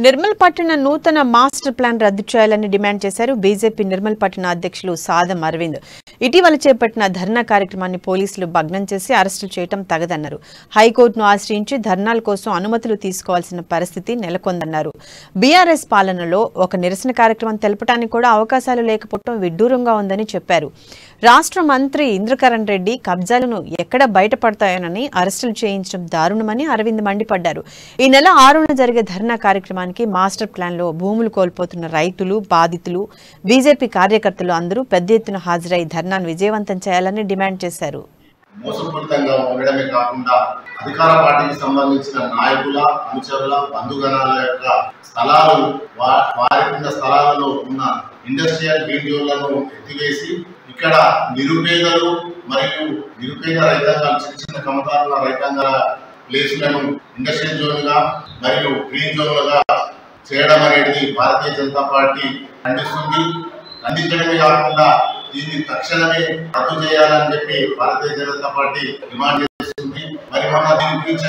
నిర్మల్ పట్టణ నూతన master plan రద్దు చేయాలని డిమాండ్ చేశారు బీజేపీ నిర్మల్ పట్టణ అధ్యక్షులు సాదం అరవింద్. ఇటీవల చేపట్టిన ధర్నా కార్యక్రమాన్ని పోలీసులు భగ్నం చేసి అరెస్టులు చేయడం తగదన్నారు. హైకోర్టును ఆశ్రయించి ధర్నాల కోసం అనుమతులు తీసుకోవాల్సిన పరిస్థితి నెలకొందన్నారు. బీఆర్ఎస్ పాలనలో ఒక నిరసన కార్యక్రమం తెలపడానికి కూడా అవకాశాలు లేకపోవడం విడ్డూరంగా ఉందని చెప్పారు. రాష్ట్ర మంత్రి ఇంద్రకరణ్ రెడ్డి కబ్జాలను ఎక్కడ బయటపడతాయోనని అరెస్టులు చేయించడం దారుణమని అరవింద్ మండిపడ్డారు. ఈ నెల 6న జరిగే ధర్నా కార్యక్రమానికి మాస్టర్ ప్లాన్ లో భూములు కోల్పోతున్న రైతులు, బాధితులు, బీజేపీ కార్యకర్తలు అందరూ పెద్ద ఎత్తున హాజరై ధర్నాను విజయవంతం చేయాలని డిమాండ్ చేశారు. మోసపూరితంగా ఉండడమే కాకుండా అధికార పార్టీకి సంబంధించిన నాయకుల, అనుచరుల, బంధుగణాల యొక్క స్థలాలు, వారికున్న స్థలాలలో ఉన్న ఇండస్ట్రియల్ గ్రీన్ జోన్లను ఎత్తివేసి ఇక్కడ నిరుపేదలు మరియు నిరుపేద రైతాంగాలు, చిన్న చిన్న కమతారుల రైతాంగాల ప్లేసులను ఇండస్ట్రియల్ జోన్గా మరియు గ్రీన్ జోన్లుగా చేయడం అనేది భారతీయ జనతా పార్టీ ఖండిస్తుంది. ఖండించడమే కాకుండా దీన్ని తక్షణమే రద్దు చేయాలని చెప్పి భారతీయ జనతా పార్టీ డిమాండ్ చేస్తుంది. మరి మన దీని గురించి